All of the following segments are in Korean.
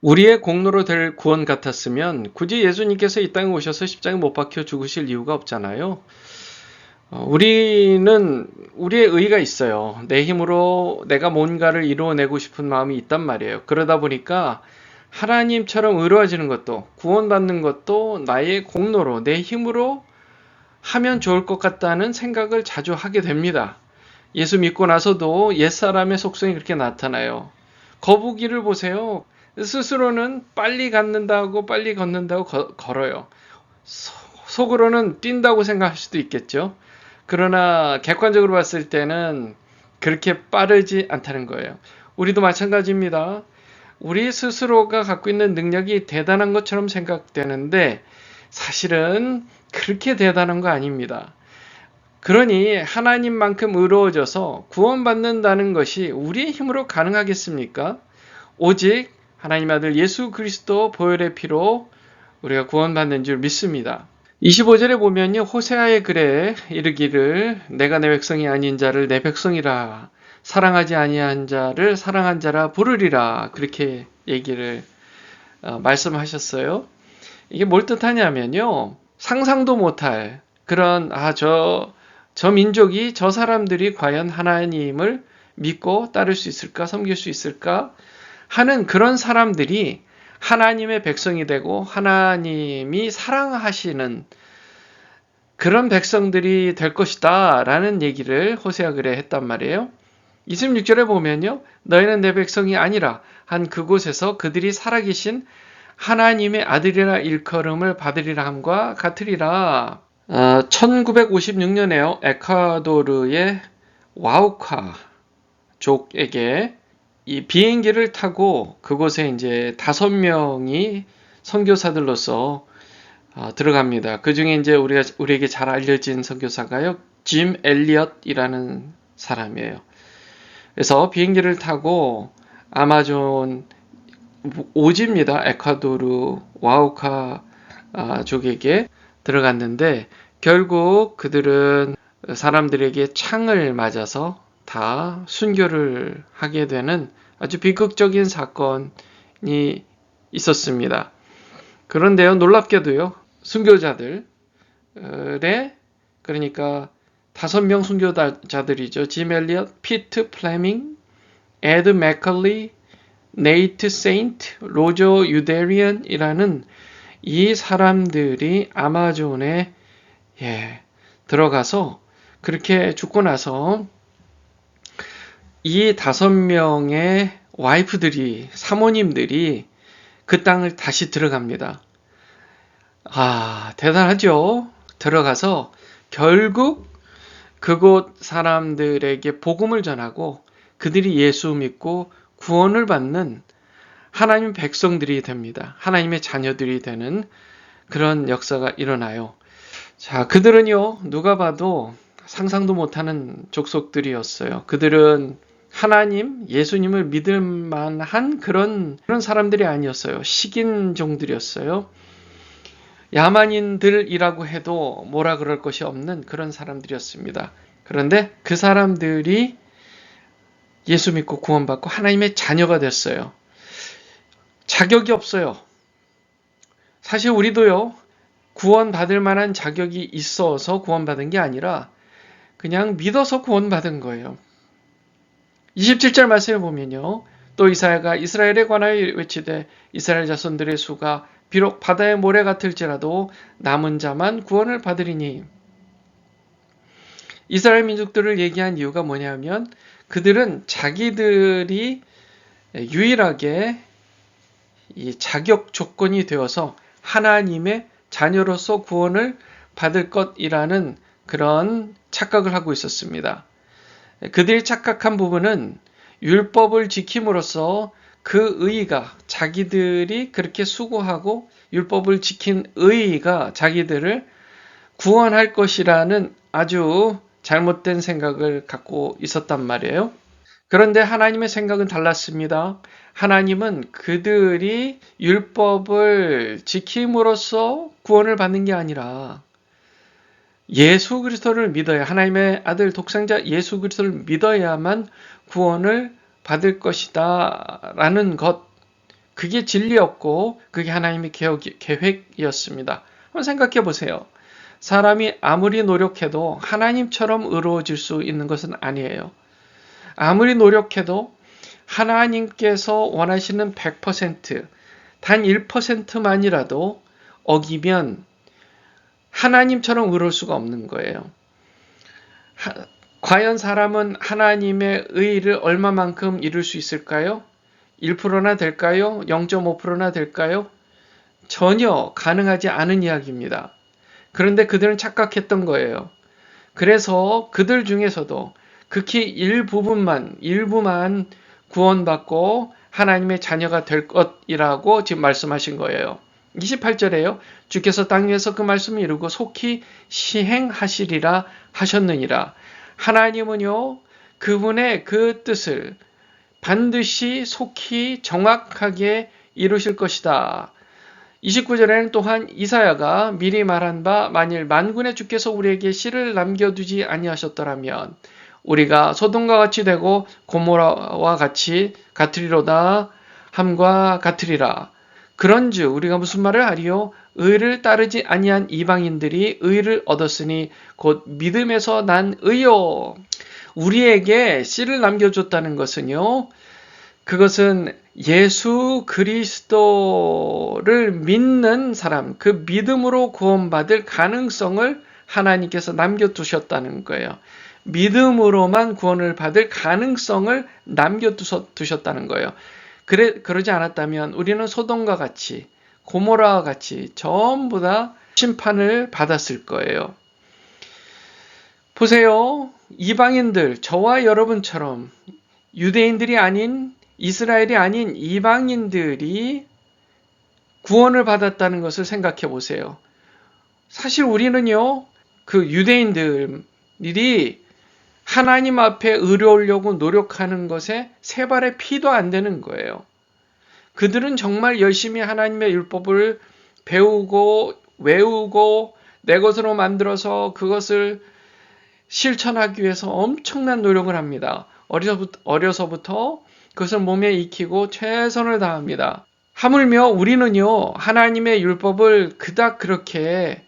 우리의 공로로 될 구원 같았으면 굳이 예수님께서 이 땅에 오셔서 십자가에 못 박혀 죽으실 이유가 없잖아요. 우리는 우리의 의의가 있어요. 내 힘으로 내가 뭔가를 이루어내고 싶은 마음이 있단 말이에요. 그러다 보니까 하나님처럼 의로워지는 것도 구원받는 것도 나의 공로로 내 힘으로 하면 좋을 것 같다는 생각을 자주 하게 됩니다. 예수 믿고 나서도 옛사람의 속성이 그렇게 나타나요. 거북이를 보세요. 스스로는 빨리 갖는다고 빨리 걷는다고 걸어요. 속으로는 뛴다고 생각할 수도 있겠죠. 그러나 객관적으로 봤을 때는 그렇게 빠르지 않다는 거예요. 우리도 마찬가지입니다. 우리 스스로가 갖고 있는 능력이 대단한 것처럼 생각되는데 사실은 그렇게 대단한 거 아닙니다. 그러니 하나님만큼 의로워져서 구원받는다는 것이 우리의 힘으로 가능하겠습니까? 오직 하나님 아들 예수 그리스도 보혈의 피로 우리가 구원받는 줄 믿습니다. 25절에 보면요, 호세아의 글에 이르기를 내가 내 백성이 아닌 자를 내 백성이라 사랑하지 아니한 자를 사랑한 자라 부르리라 그렇게 얘기를 말씀하셨어요. 이게 뭘 뜻하냐면요, 상상도 못할 그런 저 민족이 저 사람들이 과연 하나님을 믿고 따를 수 있을까 섬길 수 있을까 하는 그런 사람들이 하나님의 백성이 되고 하나님이 사랑하시는 그런 백성들이 될 것이다 라는 얘기를 호세아 글에 했단 말이에요. 26절에 보면요, 너희는 내 백성이 아니라 한 그곳에서 그들이 살아계신 하나님의 아들이라 일컬음을 받으리라 함과 같으리라. 1956년에요, 에콰도르의 와우카족에게 이 비행기를 타고 그곳에 이제 5명이 선교사들로서 들어갑니다. 그 중에 이제 우리에게 잘 알려진 선교사가요, 짐 엘리엇이라는 사람이에요. 그래서 비행기를 타고 아마존 오지입니다. 에콰도르 와우카족에게 들어갔는데 결국 그들은 사람들에게 창을 맞아서 다 순교를 하게 되는 아주 비극적인 사건이 있었습니다. 그런데요, 놀랍게도요, 순교자들의, 그러니까 5명 순교자들이죠. 짐 엘리엇, 피트 플레밍, 에드 맥컬리, 네이트 세인트, 로저 유데리언이라는 이 사람들이 아마존에 들어가서 그렇게 죽고 나서 이 5명의 와이프들이, 사모님들이 그 땅을 다시 들어갑니다. 대단하죠? 들어가서 결국 그곳 사람들에게 복음을 전하고 그들이 예수 믿고 구원을 받는 하나님의 백성들이 됩니다. 하나님의 자녀들이 되는 그런 역사가 일어나요. 자, 그들은요, 누가 봐도 상상도 못하는 족속들이었어요. 그들은 하나님, 예수님을 믿을 만한 그런 사람들이 아니었어요. 식인종들이었어요. 야만인들이라고 해도 뭐라 그럴 것이 없는 그런 사람들이었습니다. 그런데 그 사람들이 예수 믿고 구원받고 하나님의 자녀가 됐어요. 자격이 없어요. 사실 우리도요, 구원받을 만한 자격이 있어서 구원받은 게 아니라 그냥 믿어서 구원받은 거예요. 27절 말씀에 보면요, 또 이사야가 이스라엘에 관하여 외치되 이스라엘 자손들의 수가 비록 바다의 모래 같을지라도 남은 자만 구원을 받으리니. 이스라엘 민족들을 얘기한 이유가 뭐냐면 그들은 자기들이 유일하게 이 자격 조건이 되어서 하나님의 자녀로서 구원을 받을 것이라는 그런 착각을 하고 있었습니다. 그들이 착각한 부분은 율법을 지킴으로써 그 의의가, 자기들이 그렇게 수고하고 율법을 지킨 의의가 자기들을 구원할 것이라는 아주 잘못된 생각을 갖고 있었단 말이에요. 그런데 하나님의 생각은 달랐습니다. 하나님은 그들이 율법을 지킴으로써 구원을 받는 게 아니라 예수 그리스도를 믿어야, 하나님의 아들 독생자 예수 그리스도를 믿어야만 구원을 받을 것이다 라는 것, 그게 진리였고 그게 하나님의 계획이었습니다. 한번 생각해 보세요. 사람이 아무리 노력해도 하나님처럼 의로워질 수 있는 것은 아니에요. 아무리 노력해도 하나님께서 원하시는 100%, 단 1%만이라도 어기면 하나님처럼 의로울 수가 없는 거예요. 과연 사람은 하나님의 의를 얼마만큼 이룰 수 있을까요? 1%나 될까요? 0.5%나 될까요? 전혀 가능하지 않은 이야기입니다. 그런데 그들은 착각했던 거예요. 그래서 그들 중에서도 극히 일부만 구원받고 하나님의 자녀가 될 것이라고 지금 말씀하신 거예요. 28절에요. 주께서 땅 위에서 그 말씀을 이루고 속히 시행하시리라 하셨느니라. 하나님은요, 그분의 그 뜻을 반드시 속히 정확하게 이루실 것이다. 29절에는 또한 이사야가 미리 말한 바 만일 만군의 주께서 우리에게 씨를 남겨두지 아니하셨더라면 우리가 소돔과 같이 되고 고모라와 같이 같으리로다 함과 같으리라. 그런즉 우리가 무슨 말을 하리요? 의를 따르지 아니한 이방인들이 의를 얻었으니 곧 믿음에서 난 의요. 우리에게 씨를 남겨줬다는 것은요. 그것은 예수 그리스도를 믿는 사람, 그 믿음으로 구원받을 가능성을 하나님께서 남겨두셨다는 거예요. 믿음으로만 구원을 받을 가능성을 남겨두셨다는 거예요. 그러지 않았다면 우리는 소돔과 같이, 고모라와 같이 전부 다 심판을 받았을 거예요. 보세요. 이방인들, 저와 여러분처럼 유대인들이 아닌 이스라엘이 아닌 이방인들이 구원을 받았다는 것을 생각해 보세요. 사실 우리는요, 그 유대인들이 하나님 앞에 의로우려고 노력하는 것에 세 발의 피도 안 되는 거예요. 그들은 정말 열심히 하나님의 율법을 배우고 외우고 내 것으로 만들어서 그것을 실천하기 위해서 엄청난 노력을 합니다. 어려서부터 그것을 몸에 익히고 최선을 다합니다. 하물며 우리는요, 하나님의 율법을 그닥 그렇게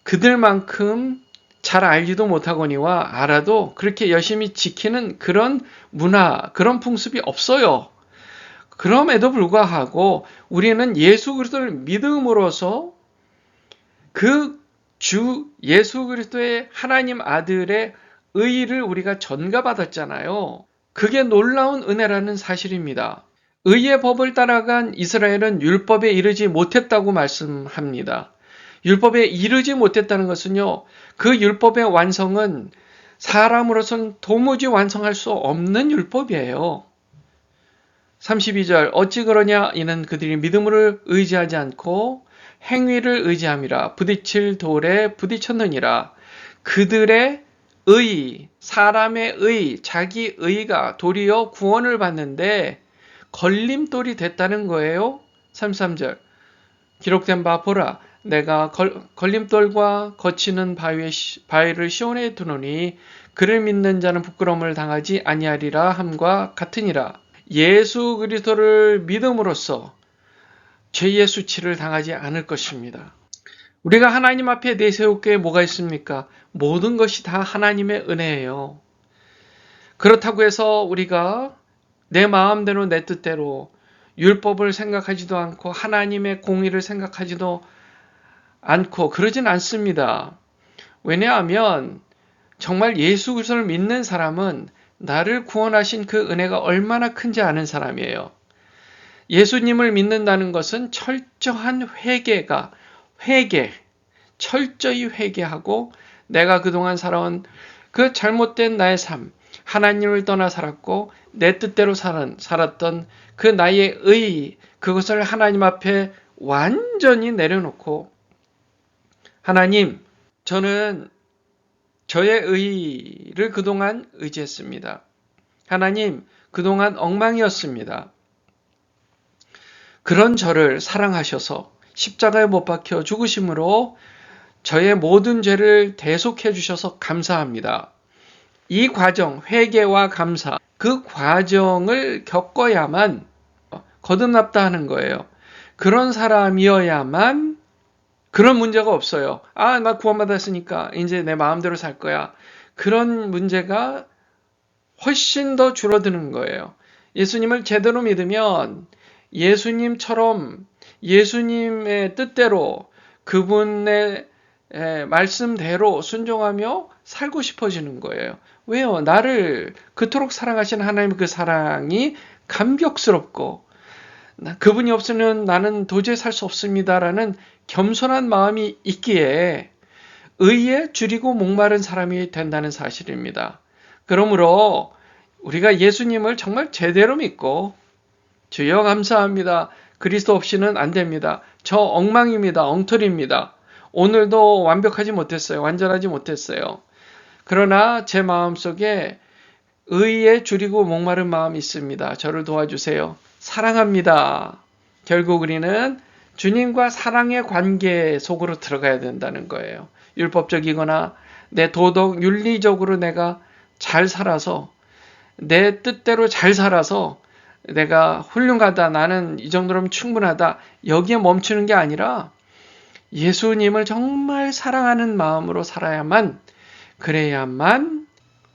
그들만큼 잘 알지도 못하거니와 알아도 그렇게 열심히 지키는 그런 문화, 그런 풍습이 없어요. 그럼에도 불구하고 우리는 예수 그리스도를 믿음으로써 그 주 예수 그리스도의 하나님 아들의 의를 우리가 전가받았잖아요. 그게 놀라운 은혜라는 사실입니다. 의의 법을 따라간 이스라엘은 율법에 이르지 못했다고 말씀합니다. 율법에 이르지 못했다는 것은요, 그 율법의 완성은 사람으로서는 도무지 완성할 수 없는 율법이에요. 32절 어찌 그러냐 이는 그들이 믿음을 의지하지 않고 행위를 의지함이라 부딪힐 돌에 부딪혔느니라. 그들의 의, 사람의 의, 자기 의가 도리어 구원을 받는데 걸림돌이 됐다는 거예요. 33절 기록된 바 보라 내가 걸림돌과 거치는 바위를 시온에 두노니 그를 믿는 자는 부끄러움을 당하지 아니하리라 함과 같으니라. 예수 그리스도를 믿음으로써 죄의 수치를 당하지 않을 것입니다. 우리가 하나님 앞에 내세울 게 뭐가 있습니까? 모든 것이 다 하나님의 은혜예요. 그렇다고 해서 우리가 내 마음대로 내 뜻대로 율법을 생각하지도 않고 하나님의 공의를 생각하지도 않고 그러진 않습니다. 왜냐하면 정말 예수 그리스도를 믿는 사람은 나를 구원하신 그 은혜가 얼마나 큰지 아는 사람이에요. 예수님을 믿는다는 것은 철저한 철저히 회개하고 내가 그동안 살아온 그 잘못된 나의 삶, 하나님을 떠나 살았고 내 뜻대로 살았던 그 나의 의, 그것을 하나님 앞에 완전히 내려놓고 하나님, 저는 저의 의를 그동안 의지했습니다. 하나님, 그동안 엉망이었습니다. 그런 저를 사랑하셔서 십자가에 못 박혀 죽으심으로 저의 모든 죄를 대속해 주셔서 감사합니다. 이 과정, 회개와 감사, 그 과정을 겪어야만 거듭났다 하는 거예요. 그런 사람이어야만 그런 문제가 없어요. 아, 나 구원받았으니까 이제 내 마음대로 살 거야. 그런 문제가 훨씬 더 줄어드는 거예요. 예수님을 제대로 믿으면 예수님처럼 예수님의 뜻대로 그분의 말씀대로 순종하며 살고 싶어지는 거예요. 왜요? 나를 그토록 사랑하신 하나님의 그 사랑이 감격스럽고 그분이 없으면 나는 도저히 살 수 없습니다라는 겸손한 마음이 있기에 의에 줄이고 목마른 사람이 된다는 사실입니다. 그러므로 우리가 예수님을 정말 제대로 믿고 주여 감사합니다. 그리스도 없이는 안 됩니다. 저 엉망입니다. 엉터리입니다. 오늘도 완벽하지 못했어요. 완전하지 못했어요. 그러나 제 마음속에 의에 줄이고 목마른 마음이 있습니다. 저를 도와주세요. 사랑합니다. 결국 우리는 주님과 사랑의 관계 속으로 들어가야 된다는 거예요. 율법적이거나 내 도덕, 윤리적으로 내가 잘 살아서 내 뜻대로 잘 살아서 내가 훌륭하다, 나는 이 정도면 충분하다, 여기에 멈추는 게 아니라 예수님을 정말 사랑하는 마음으로 살아야만, 그래야만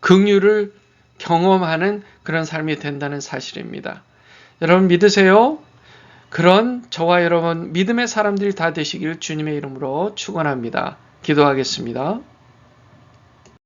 긍휼을 경험하는 그런 삶이 된다는 사실입니다. 여러분 믿으세요? 그런 저와 여러분 믿음의 사람들이 다 되시길 주님의 이름으로 축원합니다. 기도하겠습니다.